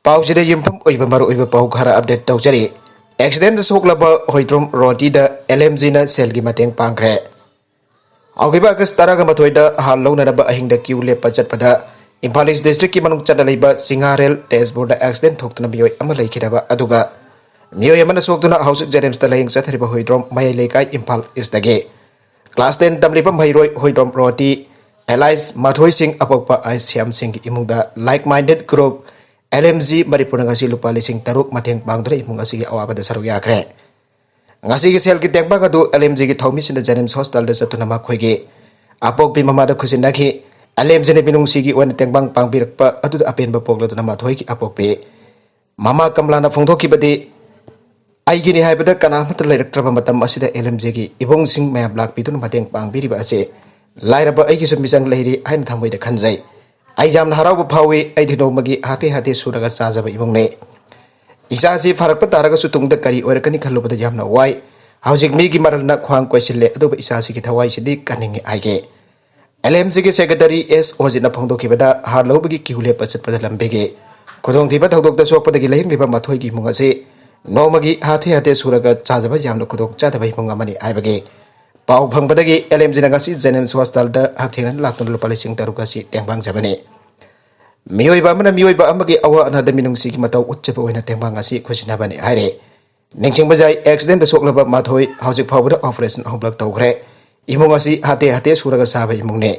पाउसिदा युमफम ओइबा मरु ओइबा पाउ खरा अपडेट तौजरी एक्सीडेंट सोकलबा होइद्रोम रोटीदा LMG ना सेल की मतेंग पांगख्रे आउगिबा अगस्त 13 हाल लौनरबा अहिंगदा क्यू लेपा चटपदा इम्फाल ईस्ट डिस्ट्रिक्ट की मनुंग चना लेबा सिंगारेल टेस्टबोर्ड एक्सीडेंट थोक्तना मियोय अमा लेखिदबा अदुगा मियोय अमना सोक्तुना हाउस जेरेम्स ता लेहिंग चथरिबा होइद्रोम मय लेकाय इम्फाल ईस्ट दगे क्लास 10 तमलिबा महिरोय होइद्रोम रोटी एलाइज माथोय सिंह अपोक्पा आई श्याम सिंह की इमुंगदा like minded group LMG Maripur ngasi lupa lising taruk mateng bangdre imung ngasi ki awaba da saru yakre ngasi ki sel ki tengba ka du LMG ki thomi sin James Hostel da satuna ma khoige apok bi mama da khusin nakhi LMG ne binung si ki wan tengbang pangbirak pa atu da apen ba pokla da ma thoi ki apok pe mama kamla na phongtho ki badi ai gi ni hai bada kana mat lai raktra ba matam asida LMG ki ibong sing ma black pi tu mateng pangbiri ba ase laira ba ai ki sumisang leiri hain thamoi da khanjai आई जाम हराव फावे आई दिनोमगी हाते हाते सुरगा चाजब इमुंगने इसासी फरक तारगा सुतुंग the करी ओरकनी खल्लुबद यामना Y हाउजिक मीगी मरलना ख्वांग क्वेश्चनले अदुब इसासी की थवाई सिदि cunning आइगे LMC के secretary S ओजिना फोंदोकिबदा हारलोबगी किहुले पचतपद लंबेगे खुदोंग थिबा थौदोक the सोकपदगी लेहिंग लिबा माथोई की मुंगसे नोमगी हाते हाते सुरगा चाजब यामना खुदोक चादबा मुंगमनी आइबगे पाउ फंगबदगी LMG नगासी जेनेम्स हॉस्टल द हाथेन लाक्तन लुपा लिसिंग तरुकासी टेंबांग जबने मियोइबा अमना मियोइबा अमगी अवा अनाद मिनुंगसी की मतौ उच्चप ओइना टेंबांग आसी खुसिनाबने हाइरे निंगसिंग बजाय एक्सीडेंट द सोकलबा माथोय हाउजिक फावबदा ऑपरेशन होब्लक तौग्रे इमुंग आसी हाते हाते सुरगा साबा इमुंगने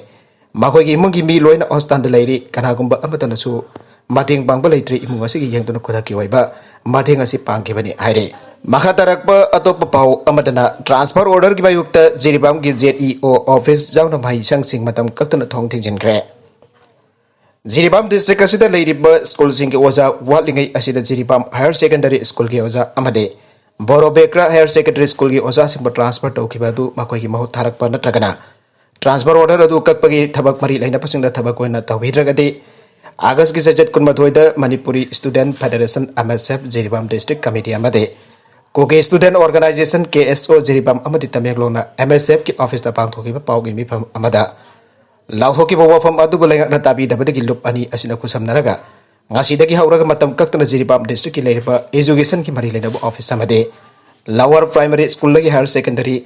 माखोयगी इमुंगी मी लोइना हॉस्टल द लेरी कनागुंबा अमतनसु मातेंग पांगबा लेट्री इमुंग आसी की यंगतुना खुदाकी ओइबा मातेंग आसी पांगकेबने हाइरे मखा तरकप अतोप पाउ अमदना ट्रांसफर ऑर्डर की मायुक्त जिरिबाम की ZEO ऑफिस जाउना माहिसांगसिंग मतम कक्तना थोंग थिंgjinkhre जिरिबाम डिस्ट्रिक्ट असिदा लेरिब स्कूल सिंग के ओजा वालिंगै असिदा जिरिबाम हायर सेकेंडरी स्कूल के ओजा अमदे बोरोबेक्रा हायर सेकेंडरी स्कूल की ओजा सिंग ट्रांसफर तौखिबा दु मखोय की महु थारकप नत्रगना ट्रांसफर ऑर्डर अदु कक्पगी थबक मरी लेना पसिंगदा थबक ओइना तौहिद्रगदि अगस्त की सजत कुनमथोयदा Manipuri student federation MSF Jiribam district committee अमदे Kuki student organization KSO Jiribam अमदि तमेगलोना MSF की ऑफिस ता पांगथोकिबा पाउगी मिफम अमदा लाउथोकिबा वफम अदुबु लेंगना ताबी दबदगी लुप अनि असिना खुसमनरगा ngasi hauraga matam kaktana Jiribam district की लेरिबा एजुकेशन की मरी लेनबो ऑफिस अमदे लोअर प्राइमरी स्कूल लगी हायर सेकेंडरी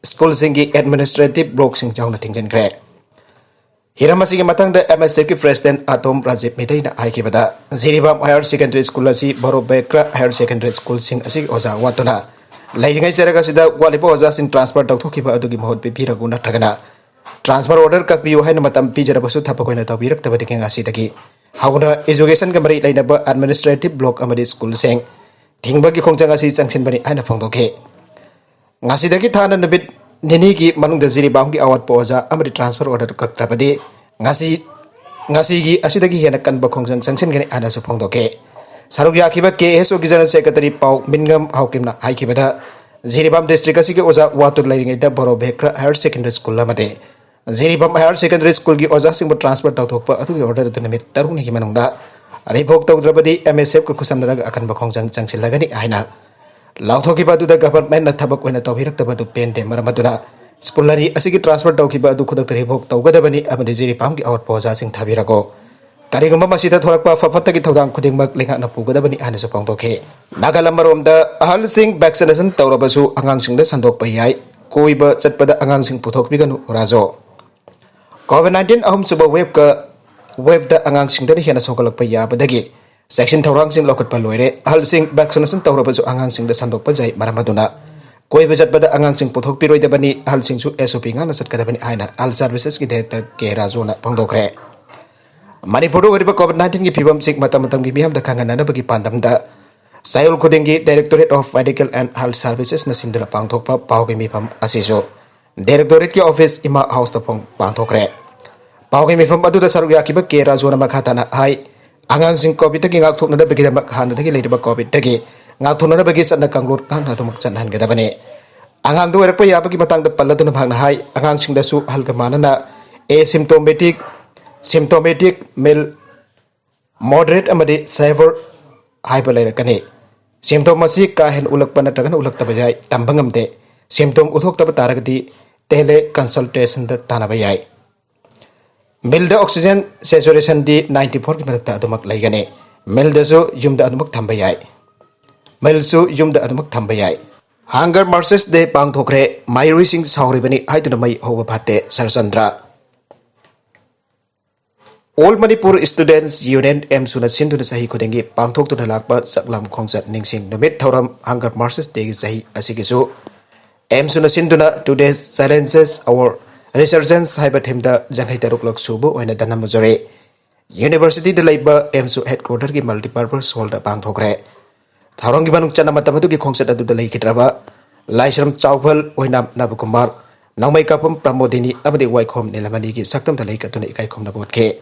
स्कूल सिंगी एडमिनिस्ट्रेटिव ब्लॉक सिंग जाउना थिंgjinkhre हिरामसी के मतंग द MSF की प्रेसिडेंट आतोम राजीव मिदैना आइकिबदा जिरिबाम हायर सेकेंडरी स्कूल असी बोरोबेक्रा हायर सेकेंडरी स्कूल सिंग असी ओजा वातुना लाइंगै चरगा सिदा वालिबो ओजा सिंग ट्रांसफर तौथोकिबा अदुगी महत पिरगु नथगना ट्रांसफर ऑर्डर कपियो हैन मतम पिजरबसु थपकोइना तबिरक्तबदि ngasi हाउना एजुकेशन के मरी लेनबा एडमिनिस्ट्रेटिव ब्लॉक अमदि स्कूल सिंग थिंगबगी खोंजंग असी चंगसिनबनि आइना फोंदोके ngasi थाना नबित निनी की मनुंग जिरिबाम की अवार्ड पोजा अमदि ट्रांसफर ऑर्डर कक्तबदि ngasi की असिदगी हेना कनब खोंजंग चंगसिनगनि आइना सु फोंदोके सरुक याखिबा KSO की जनरल सेक्रेटरी पाउ मिनगम हाउकिमना हाइकिबदा जिरिबाम डिस्ट्रिक्ट असी के ओजा वातु लाइरिंगैदा बोरोबेक्रा हायर सेकेंडरी स्कूल अमदे जिरिबाम हायर सेकेंडरी स्कूल की ओजा सिंह ट्रांसफर तौथोकपा अदुगी ऑर्डर द नमित तरुनी की मनुंगदा रिभोक तौद्रबदि MSF को खुसमनरग अकनब खोंजंग चंगसिलगनि आइना लाउथोकिबा दुदा गवर्नमेंट न थबक ओइना तौहिरक्तबदु पेंटे मरमदुना स्कूल अरी असिगी ट्रांसफर तौखिबा अदु खुदक रिभोक तौगदबनि अमदि जिरिबाम की आउट पोजा सिंह थाबिरगो करिगुम्बा मसिदा थोरकपा फफत्तगी थौदांग खुदिंगमक लेंगाना पुगदबनि आइना सपोंगतोखे नागालमरोमदा अहल सिंह वैक्सीनेशन तौरबसु अंगांग सिंह संदोकपा याय कोइबा चटपदा अंगांग सिंह पुथोकबिगनु राजो COVID-19 अहम सुबह वेब द अंगांग सिंह हेना सोकलकपा याबदगी सेक्शन थौरांग सिंह लौकटपा लोइरे अहल सिंह वैक्सीनेशन तौरबसु अंगांग सिंह संदोकपा जाय मरमदुना कोइबा चटपदा अंगांग सिंह पुथोकपिरोइदबनि अहल सिंह सु SOP गाना चटकदबनि आइना अहल सर्विसेस की डायरेक्टर के राजोना फोंदोखरे मणिपुर ओरिबा COVID-19 की फिबम सिंह मतम की मियाम द खांगनानबगी पांदमदा सायुल खुदिंगी directorate of medical and health services न सिंदरा पांगथोकपा पाउगी मिफम असिसो डायरेक्टोरेट की ऑफिस इमा हाउस तफोंग पांगथोखरे पाउगी मिफम अदुदा सरुक याकिबा के राजोना मखाताना हाई अंगांग सिंह कोविड की गाथोकनदबगिदमक हानदगी लेरिबा कोविड दगी गाथोकनदबगी चन्ना कांगलोट कांना तुमक चन्नहनगदबने अंगांग दो ओरकपा याबगी मतंग द पल्लदुना भागना हाई अंगांग सिंह दसु हलगमानना सिम्टोमेटिक मिल मॉडरेट अमदि सेवर हाइपर लेरकने सिम्टोम असी का हेन उलकपा नत्रगन उलक्तबा जाय तंबंगमदे सिम्टोम उथोक्तबा तारगदि टेले कंसल्टेशन द तानबा याय मिल द ऑक्सीजन सैचुरेशन दी 94 की मदद अदुमक लैगने ꯃꯦꯜꯗꯁꯨ ꯌꯨꯝꯗ ꯑꯗꯨꯃꯛ ꯊꯝꯕ ꯌꯥꯏ ꯃꯦꯜꯁꯨ ꯌꯨꯝꯗ ꯑꯗꯨꯃꯛ ꯊꯝꯕ ꯌꯥꯏ ꯍꯪꯒꯔ ꯃꯥꯔꯆꯦꯁ ꯗꯦ ꯄꯥꯡꯊꯣꯛꯈ꯭ꯔꯦ ꯃꯍꯩꯔꯣꯏꯁꯤꯡ ꯁꯥꯎꯔꯤꯕꯅꯤ ꯍꯥꯏꯗꯨꯅ ꯃꯩ ꯍꯧꯕ ꯐꯠꯇꯦ ꯁꯔꯆꯟꯗ꯭ꯔ All Manipur Students Union M.Suna Sinduna Sahi Kudengi Pangthok to the Lakpa Saklam Khongzat Ningsing Numit Thoram Hunger Marches Day Sahi Asigisu M.Suna Sinduna today's silences our resurgence Hybatimda Janghitaruklok Subu and Danamuzare University the Labor M.Su headquarter ki multipurpose hall Pangthokre Tharongi Banuk Chanamatamatu Khongzat Adu the Lake Trava Laisram Chauval Oinam Nabukumar Naumai Kapum Pramodini Abdi Waikom Nilamaniki Saktam the Lake Atuna Ikaikom Nabotke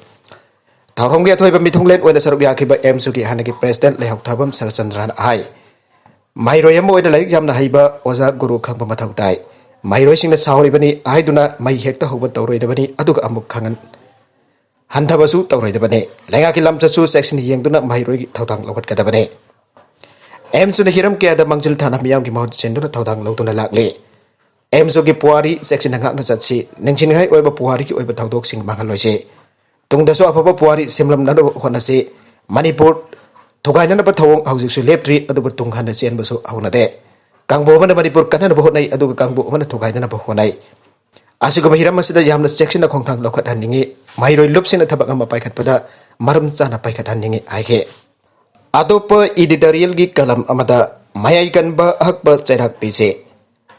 Tharongi Atoiba Mitunglet when the Sarubiakiba M.Suki Hanaki President Lehok Tabam Sarachandran Ai Mairoyamo in the Lake Jamna Haiba was a Guru Kampamatautai Mairoising the Sauribani Aiduna Mai Hector Hobot Tauridabani Aduka Amukangan Hantabasu Tauridabane Langaki Lamtasu section Yangduna Mairoi Tautang Lokat Kadabane M.Suna Hiram Kia the Mangjil Tanamiam Mount Senduna Tautang Lotuna Lakle M.Suki Puari section Hangana Satsi Ningshinghai over Puari over Taudoxing Mangaloise Tungdaso Apapa Puari Simlam Nado Honase Manipur Tugaina Patong Housing Leptri Aduba Tunghana Sian Basu Aunade Kangbo Manipur Kanan Bohonai Adu Kangbo Mana Tugaina Bohonai Asiko Hiramasa Yam section of Hongkong Lokat Handingi Mairo loops in a Tabakama Paikat Pada Marum Sana Paikat Handingi Ike Adopa editorial gi kalam amada Mahaikan ba hakba Cherak Pise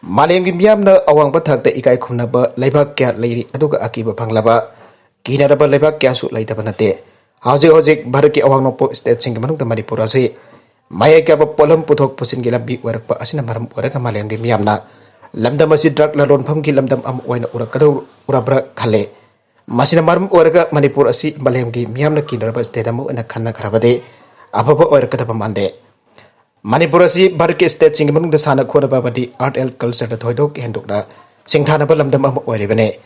Malengi Miamna Awang Batak the Ikai Kunaba Labak Kat Lady Aduka Akiba Panglaba Kinaraba Labak Kasu later Banate Housing Baraki Awanopo State Singman the Manipurasi Mayaka Polam Putok Pusingila Big Work Asinamaram Uraka Malengi Miamna Lamdamasi Drak Laron Pamki Lamdam Am Wine Urakado Urabra Kale Masinamaram Uraka Manipurasi Malengi Miamna Kinaraba Stadamu and a Kana Karabade Apapa Urakatapamande Manipurasi Baraki State Singman the Sana Kodabadi Art and Culture the Toydok and Dukna Singtanaba Lamdam Am Uribane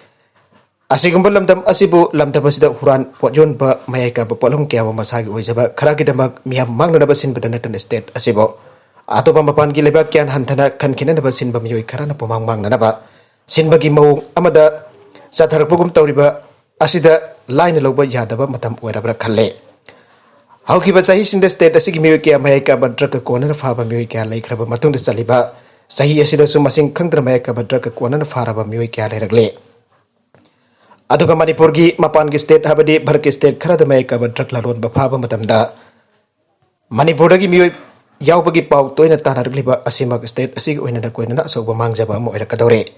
Asigumba Lamdam Asibu Lamdabasida Huran Pojon Ba Mayaka Polum Kia Masagi Wizaba Karakidamak Miam Magnabasin Badanatan State Asibo Atoba Mapan Gileba Kian Hantana Kankinaba Sinba Mui Karana Pomang Nanaba Sinbagi Mo Amada Satarpugum Tauriba Asida Line Loba Yadaba Matam Urabra Kale Haukiba Sahis in the state Asigi Mukia Mayaka Badraka Corner of Haba Muika Lake Raba Matunda Saliba Sahi Asida Sumasing Kantra Mayaka Badraka Corner of Haraba Muika Regle Aduga Manipurgi Mapangi State Habadi Baraki State Karadameka Badrakla Ron Bapaba Matamda Manipuragi Mu Yaubagi Pau Toina Tanargliba Asimak State Asig Winana Quina so Mangjaba Moerakadore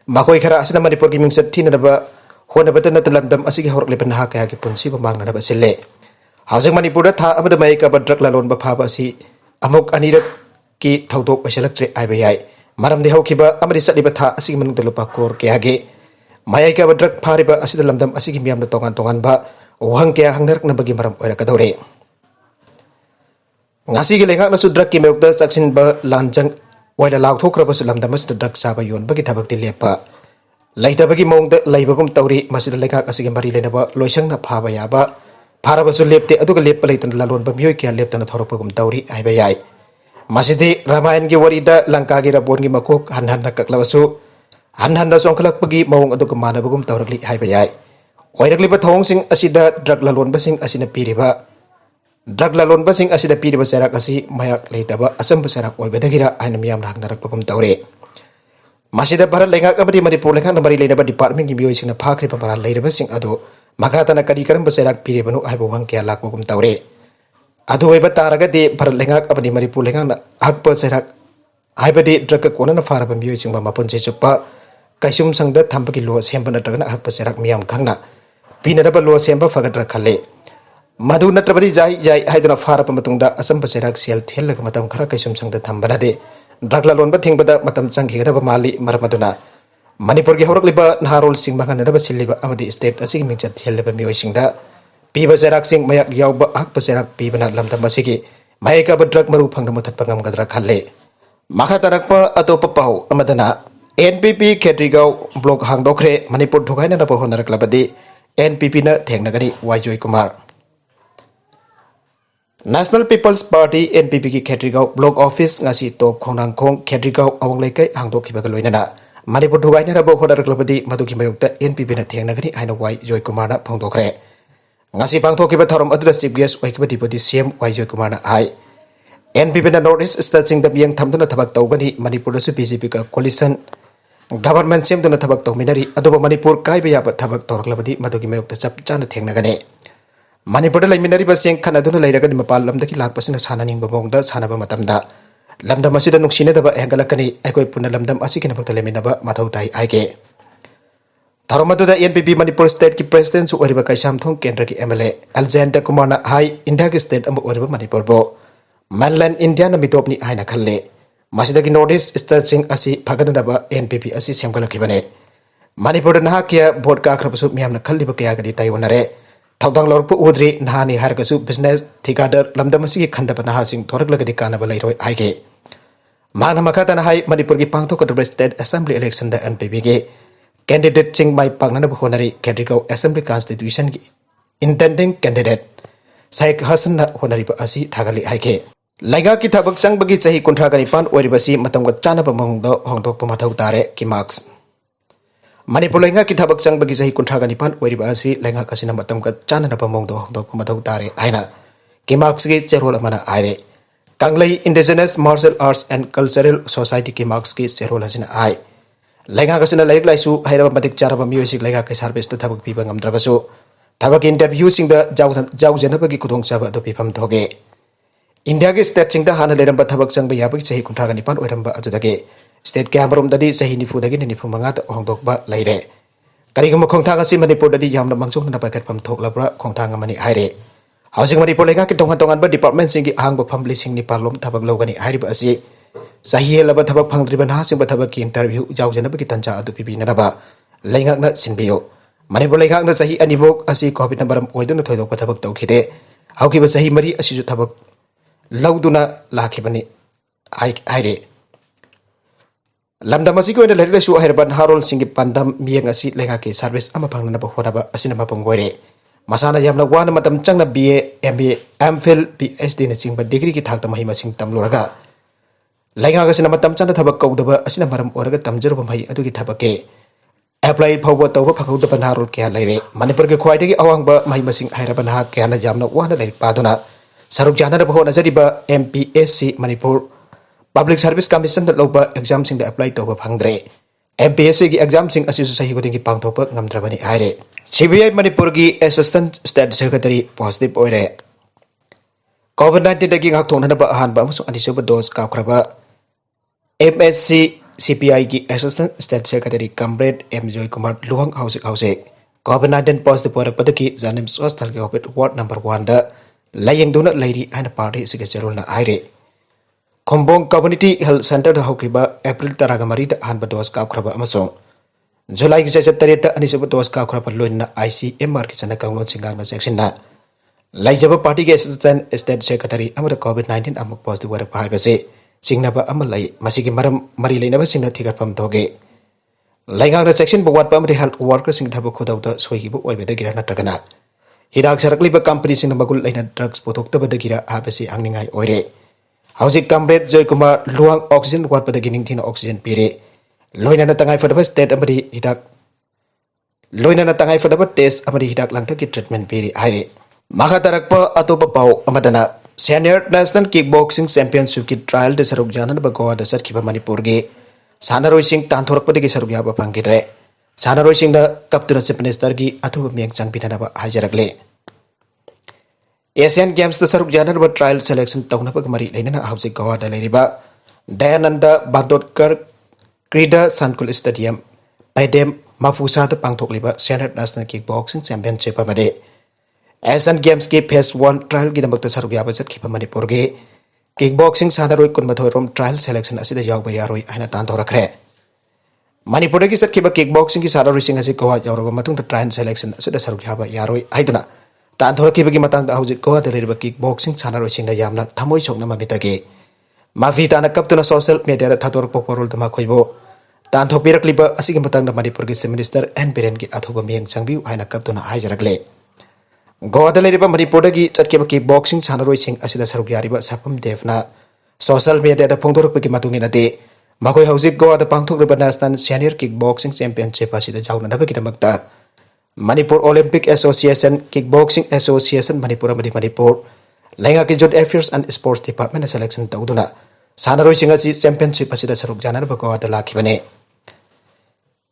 Makoi Kara Asana Manipurgi Mingset Tinaba Honabatan Landam Asig Horlipan Hakaki Punsiba Magna Basile Housing Manipura Tha Amada Maika Badrakla Ron Bapaba Si Amok Anira Ki Tautok Electric IBI Maram de Hokiba Amadisa Libata Asiman de Lupa Kor Kiage Mayaka Badrak Pariba Asida Lamdam Asigimiam the Tongan Tongan Ba Wangkia Hangnak Nabagimaram Orakadore Nasigi Lenga Sudrak Kimokta Saxin Ba Lanjang while allowed Hokrabas Lamdamas the Drak Sabayon Bagitabak Dilepa Later Bagi Mong the Labagum Tauri Masida Leka Asigimari Lenaba Loisang Pabayaba Parabasu Lepte Aduka Lepalatan Lalon Bamuka Leptan Horopagum Tauri Ibayai Masidi Ramayan Giwarida Lankagira Bongi Makok Hanhana Kaklavasu Hanhanda Songkalak Pagi Mong Adukamana Bagum Taurali Hibayai Oiragli Thong Sing Asida Drag Lalon Basing Asina Piriba Drag Lalon Basing Asida Piriba Sarak Asi Mayak Lataba Asam Sarak Oibadagira Anamiam Nagnarak Pagum Taure Masida Para Lenga Abadi Maripulekan Mari Leba Department Gibuis in a Pakri Pamara Leda Basing Ado Makatana Kadikaram Basarak Piribano Ibawang Kiala Pagum Taure Ado Ebataraga de Paralenga Abadi Maripulekan Akpa Sarak Ibadi Draka Kona Farabam using Mapunse Chupa Kaisum Sangda Tampaki Law Sempana Dragana Hakpasarak Miam Kanga Pinadaba Law Sempa Fagadra Kale Maduna Trabadi Jai Hydra Farapamatunda Asam Pasarak Siel Telakamatam Karakasum Sangda Tambanade Dragla Lomba Tingbada Matam Sanki Mali Maramaduna Manipurgi Horokliba Narol Sing Makanaba Siliba Amadi State Asing Mixat Helaba Muisingda Piba Sarak Sing Mayak Yauba Hakpasarak Pibana Lamta Masiki Mayaka Badrak Maru Pangamatat Pangam Gadra Kale Makatarakpa Atopa Pau Amadana NPP Kedrigau Blog Hangdokre Manipur Thukaina na Pohonaraklabadi NPP na Thengnagani Waijoy Kumar National People's Party NPP ki Kedrigau Blog Office ngasi top khonangkhong Kedrigau Awangleikai Hangdokhibaga loinana Manipur Thukaina na Pohonaraklabadi Maduki Mayukta NPP na Thengnagani Aina Waijoy Kumar na Phongdokre ngasi pangthokiba thorom adra chief guest oikiba deputy CM Joy Kumar na ai NPP na North East State sing da biang thamduna thabak tawgani Manipur da su BJP ka coalition government sem duna thabak tawminari adoba Manipur kaiba yaba thabak tawraklabadi madugi mayok da chap chana thengnagane Manipur da laiminari ba sing khana duna lairagani mapal lamdaki lakpasina sananing ba mongda sanaba matamda lamdam asida nuksina daba hengalakani aikoi punna lamdam asikina bakta leminaba mathau tai aike Tharomaduda NPP Manipur State ki President su oriba Kaisam Thong Kendra ki MLA Aljanta Kumar na hai India ki state amu oriba Manipur bo Mainland India na mitopni aina khalle masida ki Northeast State sing asi phagadaba NPP asi semgalakibane Manipur na kya vote ka akhrabasu miyamna khalliba kaya gadi taiwanare thaudang lorpu udri nahani hargasu business thikadar lamdam asi ki khandaba naha sing thoraklagadi kanaba lairoi aige Mana makata na hai Manipur ki pangthokadaba State Assembly election da NPP ki candidate sing mai pagnana honari Kedrikau Assembly Constitution ki intending candidate Saik Hasan na honari ba asi thagali haike Laiga ki thabak chang bagi chahi kunthra gani pan oribasi matam ga chana ba mongdo hongdok pa mathau tare ki marks Manipur laiga ki thabak chang bagi chahi kunthra gani pan oribasi laiga kasina matam ga chana na ba mongdo hongdok pa mathau tare aina ki marks gi cherol amana aire Kanglai Indigenous Martial Arts and Cultural Society ki marks ki cherol asina ai Laiga kasina laik laisu hairaba matik charaba music laiga kai service to thabak piba ngamdrabasu thabak interview sing da jau janaba gi kudong chaba do pifam thoge India ke state sing da hana leramba thabak changba yabak chahi kunthra gani pan oiramba adudage state ke amrom dadi chahi nifu dagi nifu manga ta hongdok ba laire karigum khongthang asi Manipur dadi yamna mangchong na pakat pam thoklabra khongthang amani haire housing Manipur laiga ki tongan ba department sing gi hangba family sing ni palom thabak logani hairiba asi Sahi laba thabak phangdriban ha sing ba thabak ki interview jau janaba ki tancha adu pipi naraba laingak na sinbiyo Manipur laingak na sahi anibok asi covid na baram oiduna thoidok ba thabak tawkhide hauki ba sahi mari asi ju thabak lauduna lakhibani aire lamdam asi ko ina lele su herban harol singi pandam miyang asi laingak ki service ama phangnana ba honaba asina ma pangware masana yamna wana matam changna BA MBA MPhil PhD na singba degree ki thakta mahi masing tamluraga Laiga kasina matam chana thabak kaudaba asina maram oraga tamjaruba mai adugi thabake apply phawba tawba phakudaba narul kya laire Manipur ke khwaidagi awangba mai masing hairaba na kya na jamna wana lai paduna saruk jana da bahona jariba MPSC Manipur Public Service Commission da loba exam sing da apply tawba phangdre MPSC gi exam sing asisu sahi godingi pangthopa ngamdrabani aire CBI Manipur gi Assistant State Secretary positive oire COVID-19 dagi ngak thongna ba ahan ba amasung anisaba dose ka khraba MSc CPI ki Assistant State Secretary Comrade Joy Kumar Luhang House COVID-19 positive por padaki Zanim Swasthal ke opit ward number 1 da layeng duna lairi ana party sige cherol na aire Khombong Community Health Center da hokiba April taragamari da ahan ba dose ka khraba amasung July ki se tarita anisaba dose ka khraba loina ICMR ki chana kanglon singang na section na Laijaba party ke Assistant State Secretary amada COVID-19 amuk positive warak bahai base singnaba amalai masigi maram mari leinaba singna thigatpam thoge laingang section bawat pam health worker sing thaba khodauda soigibu oibeda gira natagana hidak sarakliba company sing magul laina drugs pothokta badagira abasi angningai oire hausi Comrade Joy Kumar luang oxygen wat badagi ningthina oxygen pire loina na tangai fadaba state amadi hidak loina na tangai fadaba test amadi hidak langta ki treatment pire haire Makatarakpa atopa pau amadana Senior National Kickboxing Championship ki trial de saruk janan ba Goa da sarkiba Manipur ge Sanaroi Singh tanthorak padagi saruk yaba phangidre Sanaroi Singh da kaptura chief minister gi athuba miang changpinana ba hajarakle Asian Games da saruk janan ba trial selection tawna ba mari leinana hausi Goa da leiriba Dayananda Bandotkar Krida Sankul Stadium Paidem Mafusa da pangthokliba Senior National Kickboxing Championship amade Asian Games ke Phase 1 trial gi damakta saruk yaba chatkhiba Manipur ge kickboxing sanaroi kunmathoirom trial selection asida yawba yaroi aina tan thorakre Manipur gi chatkhiba kickboxing ki sanaroi sing asi Goa yawraba matung da trial selection asida saruk yaba yaroi aiduna tan thorakhiba gi matang da hauji Goa da leriba kickboxing sanaroi sing da yamna thamoi chokna mabitage mafi tana kaptuna social media da thator pokorul dama khoibo tan thopirakliba asigi matang da Manipur gi minister N Biren gi athuba miang changbiu aina kaptuna haijarakle Goa da leriba Manipur gi chatkhiba kickboxing sanaroi sing asida saruk yariba sapam devna social media da phongdorukpagi matungina de makoi hauji Goa da pangthokriba national senior kickboxing championship asida jauna nabagi damakta Manipur Olympic Association, Kickboxing Association Manipur amadi Manipur Lenga ki Joint Affairs and Sports Department selection tawduna sanaroi singa si championship asida saruk janar ba ko da lakhibane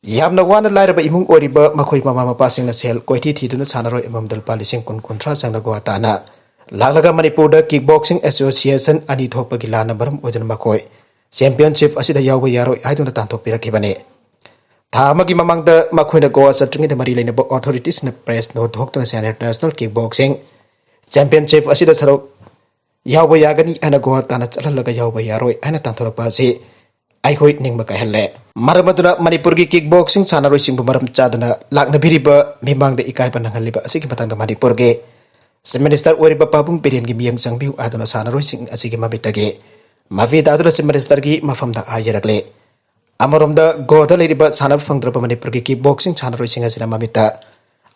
yamna wana lairaba imung oriba makhoi mama mapa singna sel koiti thiduna sanaroi imamdal palising kun kuntra sangna go atana laglaga Manipur da Kickboxing Association ani thokpa gi lana baram ojan makhoi championship asida yawba yaroi aiduna tanthok pirakibane Thamagi mamang da makhoi na goa satringi da mari lena authorities na press no thokta sa international kickboxing championship asida sarok yawba yagani ana goa tana chalalaga yawba yaroi ana tanthorapa si ai hoi ningma ka helle maramaduna Manipur gi kickboxing sanaroi singbu maram chadana lakna biriba mimang da ikai pananghaliba asigi matang da Manipur ge minister oriba pabung perian gi miyang sangbiu aduna sanaroi sing asigi mabitage mavi da aduna minister gi mafam da ayarakle Amaromda goda leriba sanab fangdraba Manipur gi kickboxing sanaroi sing asina mamita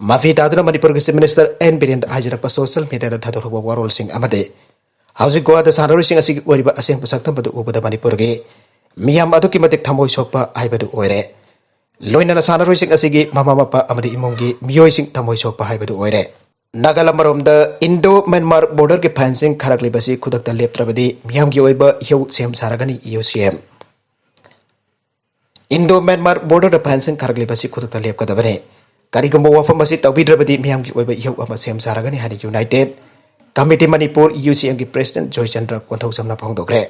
mavi da aduna Manipur gi minister en perian da ayarakpa social media da thadorba warol sing amade hausi goa da sanaroi sing asigi oriba aseng pasaktam badu ubada Manipur gi miyam aduki matik thamoi sokpa haibadu oire loinana sanaroi sing asigi mama mapa amadi imongi miyoi sing thamoi sokpa haibadu oire Nagalammaromda Indo Myanmar border ki fencing kharaklibasi khudakta leptrabadi miyam gi oiba hiu sem saragani EOCM Indo Myanmar border da fencing kharaklibasi khudakta lepkadabane karigumba wafam asi tawbidrabadi miyam gi oiba hiu ama sem saragani hani United Committee Manipur EOCM ki President Joy Chandra Konthau Jamna phongdokre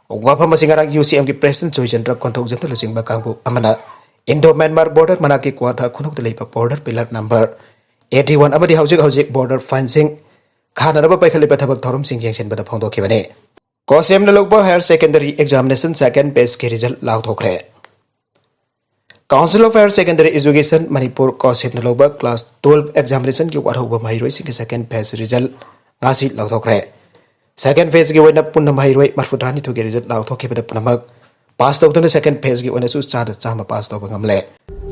Wafam asi ngarang EOCM ki President Joy Chandra Konthau Jamna lusingba kangbu amana Indo Myanmar border manaki kwatha khunok leipa border pillar number 81 amadi hauzik border fencing khanaraba paikhaleba thabak thorum sing yengsenbada phongdokhibane Kosem na logba higher secondary examination second base ki result lauthokre Council of Higher Secondary Education Manipur Kosem na logba class 12 examination ki warhoba mahiroi sing second phase result ngasi lauthokre second phase gi wena punna mahiroi marfudrani thu ki result lauthokibada punamak pass tawduna second phase gi wena su chada chama pass tawba ngamle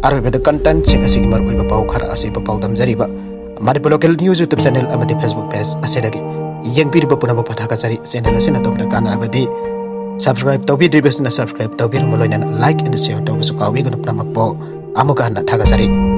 arbe the content sing asigi mar oiba pau khara asiba pau damjariba Manipur local news YouTube channel amadi Facebook page asedagi yengpiriba punaba pathaka chari channel asina topna kanarabadi subscribe tawbi dribesna subscribe tawbi romoloina like and share tawbi su kawi gana pramakpo amuka na thaga sari